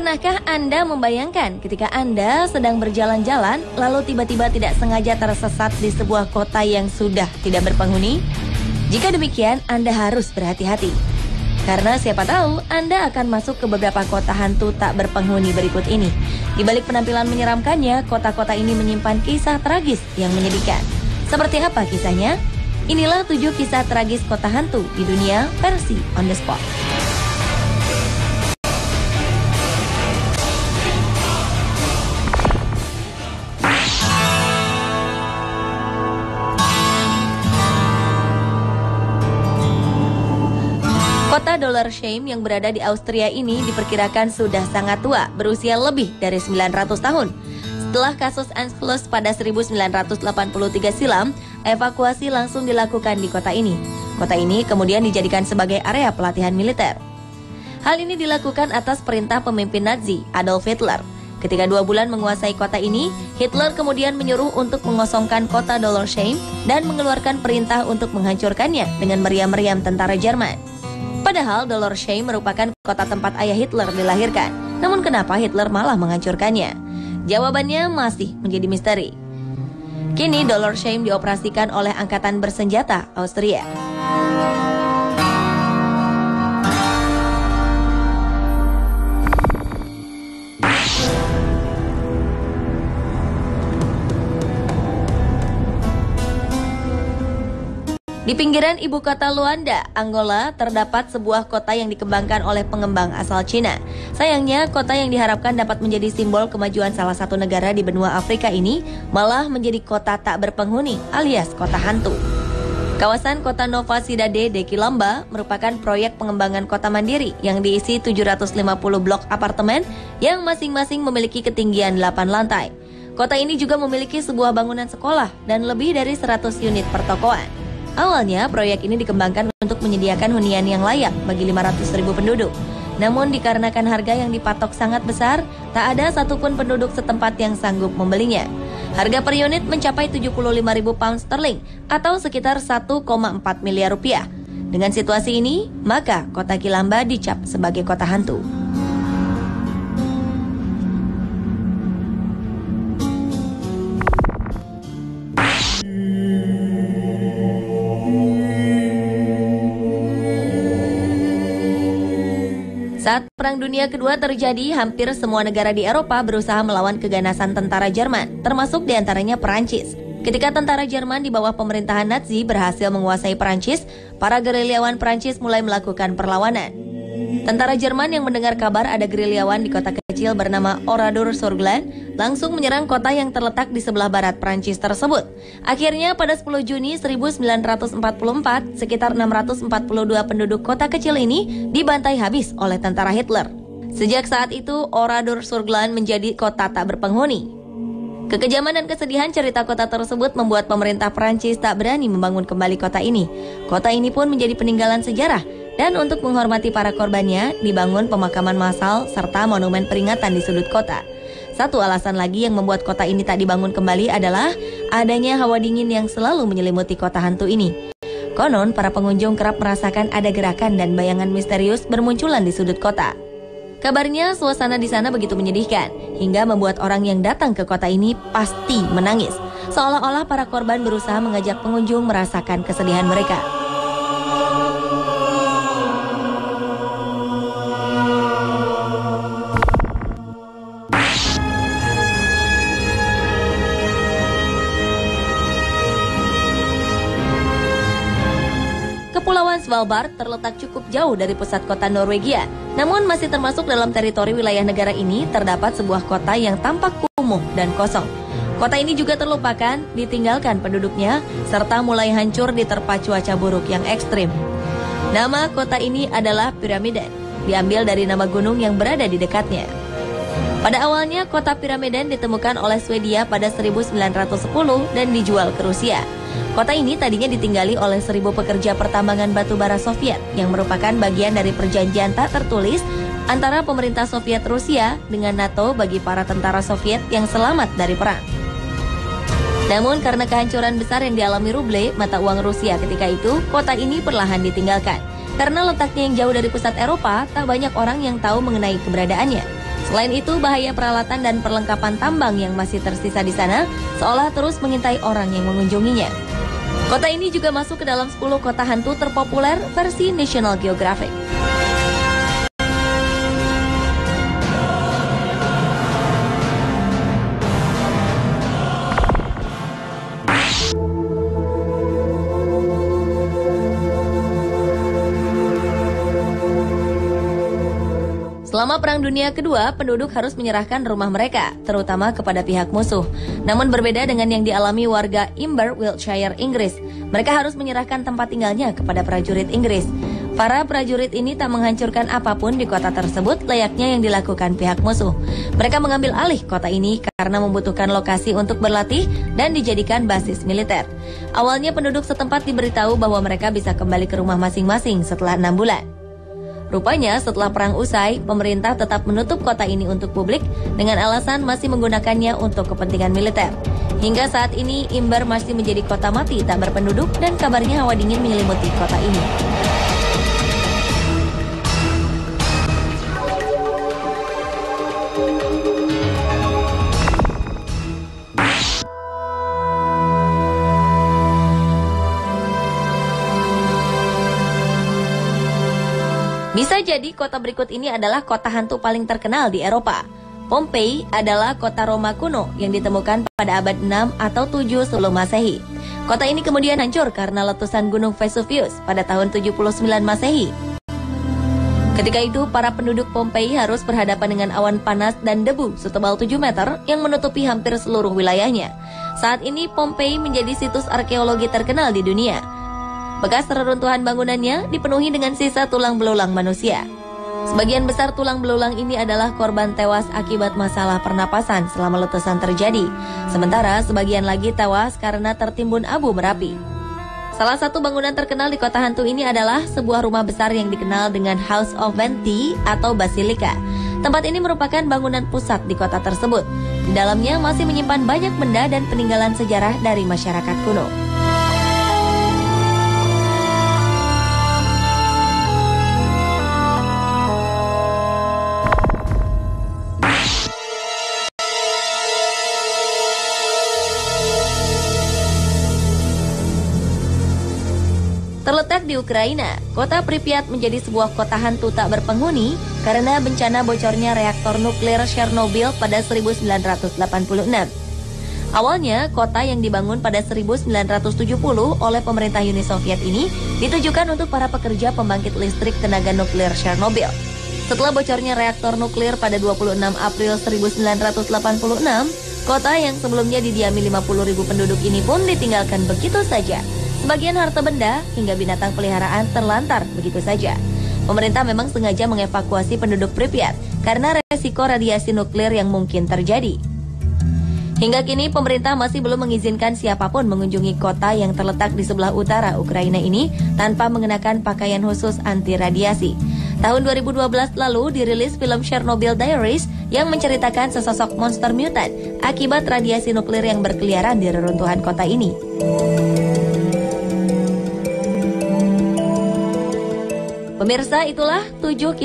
Pernahkah Anda membayangkan ketika Anda sedang berjalan-jalan lalu tiba-tiba tidak sengaja tersesat di sebuah kota yang sudah tidak berpenghuni? Jika demikian, Anda harus berhati-hati. Karena siapa tahu Anda akan masuk ke beberapa kota hantu tak berpenghuni berikut ini. Di balik penampilan menyeramkannya, kota-kota ini menyimpan kisah tragis yang menyedihkan. Seperti apa kisahnya? Inilah 7 kisah tragis kota hantu di dunia versi On The Spot. Kota Dollar Shame yang berada di Austria ini diperkirakan sudah sangat tua, berusia lebih dari 900 tahun. Setelah kasus Anschluss pada 1983 silam, evakuasi langsung dilakukan di kota ini. Kota ini kemudian dijadikan sebagai area pelatihan militer. Hal ini dilakukan atas perintah pemimpin Nazi, Adolf Hitler. Ketika 2 bulan menguasai kota ini, Hitler kemudian menyuruh untuk mengosongkan kota Dollar Shame dan mengeluarkan perintah untuk menghancurkannya dengan meriam-meriam tentara Jerman. Padahal Dollar Shame merupakan kota tempat ayah Hitler dilahirkan. Namun kenapa Hitler malah menghancurkannya? Jawabannya masih menjadi misteri. Kini Dollar Shame dioperasikan oleh angkatan bersenjata Austria. Di pinggiran ibu kota Luanda, Angola, terdapat sebuah kota yang dikembangkan oleh pengembang asal Cina. Sayangnya, kota yang diharapkan dapat menjadi simbol kemajuan salah satu negara di benua Afrika ini malah menjadi kota tak berpenghuni alias kota hantu. Kawasan kota Nova Cidade de Quilamba merupakan proyek pengembangan kota mandiri yang diisi 750 blok apartemen yang masing-masing memiliki ketinggian 8 lantai. Kota ini juga memiliki sebuah bangunan sekolah dan lebih dari 100 unit pertokoan. Awalnya, proyek ini dikembangkan untuk menyediakan hunian yang layak bagi 500.000 penduduk. Namun dikarenakan harga yang dipatok sangat besar, tak ada satupun penduduk setempat yang sanggup membelinya. Harga per unit mencapai 75.000 pound sterling atau sekitar 1,4 miliar rupiah. Dengan situasi ini, maka kota Quilamba dicap sebagai kota hantu. Saat Perang Dunia Kedua terjadi, hampir semua negara di Eropa berusaha melawan keganasan tentara Jerman, termasuk diantaranya Perancis. Ketika tentara Jerman di bawah pemerintahan Nazi berhasil menguasai Perancis, para gerilyawan Perancis mulai melakukan perlawanan. Tentara Jerman yang mendengar kabar ada gerilyawan di kota kecil bernama Oradour-sur-Glane langsung menyerang kota yang terletak di sebelah barat Perancis tersebut. Akhirnya pada 10 Juni 1944, sekitar 642 penduduk kota kecil ini dibantai habis oleh tentara Hitler. Sejak saat itu, Oradour-sur-Glane menjadi kota tak berpenghuni. Kekejaman dan kesedihan cerita kota tersebut membuat pemerintah Perancis tak berani membangun kembali kota ini. Kota ini pun menjadi peninggalan sejarah. Dan untuk menghormati para korbannya, dibangun pemakaman massal serta monumen peringatan di sudut kota. Satu alasan lagi yang membuat kota ini tak dibangun kembali adalah adanya hawa dingin yang selalu menyelimuti kota hantu ini. Konon, para pengunjung kerap merasakan ada gerakan dan bayangan misterius bermunculan di sudut kota. Kabarnya, suasana di sana begitu menyedihkan, hingga membuat orang yang datang ke kota ini pasti menangis. Seolah-olah para korban berusaha mengajak pengunjung merasakan kesedihan mereka. Kepulauan Svalbard terletak cukup jauh dari pusat kota Norwegia. Namun masih termasuk dalam teritori wilayah negara ini terdapat sebuah kota yang tampak kumuh dan kosong. Kota ini juga terlupakan, ditinggalkan penduduknya, serta mulai hancur diterpa cuaca buruk yang ekstrim. Nama kota ini adalah Pyramiden, diambil dari nama gunung yang berada di dekatnya. Pada awalnya kota Pyramiden ditemukan oleh Swedia pada 1910 dan dijual ke Rusia. Kota ini tadinya ditinggali oleh 1.000 pekerja pertambangan batu bara Soviet yang merupakan bagian dari perjanjian tak tertulis antara pemerintah Soviet Rusia dengan NATO bagi para tentara Soviet yang selamat dari perang. Namun karena kehancuran besar yang dialami ruble, mata uang Rusia ketika itu, kota ini perlahan ditinggalkan. Karena letaknya yang jauh dari pusat Eropa, tak banyak orang yang tahu mengenai keberadaannya. Selain itu, bahaya peralatan dan perlengkapan tambang yang masih tersisa di sana seolah terus mengintai orang yang mengunjunginya. Kota ini juga masuk ke dalam 10 kota hantu terpopuler versi National Geographic. Selama Perang Dunia Kedua, penduduk harus menyerahkan rumah mereka, terutama kepada pihak musuh. Namun berbeda dengan yang dialami warga Imber, Wiltshire, Inggris. Mereka harus menyerahkan tempat tinggalnya kepada prajurit Inggris. Para prajurit ini tak menghancurkan apapun di kota tersebut layaknya yang dilakukan pihak musuh. Mereka mengambil alih kota ini karena membutuhkan lokasi untuk berlatih dan dijadikan basis militer. Awalnya penduduk setempat diberitahu bahwa mereka bisa kembali ke rumah masing-masing setelah 6 bulan. Rupanya setelah perang usai, pemerintah tetap menutup kota ini untuk publik dengan alasan masih menggunakannya untuk kepentingan militer. Hingga saat ini, Imber masih menjadi kota mati tak berpenduduk dan kabarnya hawa dingin menyelimuti kota ini. Bisa jadi kota berikut ini adalah kota hantu paling terkenal di Eropa. Pompei adalah kota Roma kuno yang ditemukan pada abad 6 atau 7 sebelum Masehi. Kota ini kemudian hancur karena letusan Gunung Vesuvius pada tahun 79 Masehi. Ketika itu, para penduduk Pompei harus berhadapan dengan awan panas dan debu setebal 7 meter yang menutupi hampir seluruh wilayahnya. Saat ini, Pompei menjadi situs arkeologi terkenal di dunia. Bekas reruntuhan bangunannya dipenuhi dengan sisa tulang belulang manusia. Sebagian besar tulang belulang ini adalah korban tewas akibat masalah pernapasan selama letusan terjadi. Sementara sebagian lagi tewas karena tertimbun abu berapi. Salah satu bangunan terkenal di kota hantu ini adalah sebuah rumah besar yang dikenal dengan House of Venti atau Basilika. Tempat ini merupakan bangunan pusat di kota tersebut. Di dalamnya masih menyimpan banyak benda dan peninggalan sejarah dari masyarakat kuno. Terletak di Ukraina, kota Pripyat menjadi sebuah kota hantu tak berpenghuni karena bencana bocornya reaktor nuklir Chernobyl pada 1986. Awalnya, kota yang dibangun pada 1970 oleh pemerintah Uni Soviet ini ditujukan untuk para pekerja pembangkit listrik tenaga nuklir Chernobyl. Setelah bocornya reaktor nuklir pada 26 April 1986, kota yang sebelumnya didiami 50.000 penduduk ini pun ditinggalkan begitu saja. Sebagian harta benda hingga binatang peliharaan terlantar begitu saja. Pemerintah memang sengaja mengevakuasi penduduk Pripyat karena resiko radiasi nuklir yang mungkin terjadi. Hingga kini pemerintah masih belum mengizinkan siapapun mengunjungi kota yang terletak di sebelah utara Ukraina ini tanpa mengenakan pakaian khusus anti radiasi. Tahun 2012 lalu dirilis film Chernobyl Diaries yang menceritakan sesosok monster mutan akibat radiasi nuklir yang berkeliaran di reruntuhan kota ini. Pemirsa, itulah 7 kisah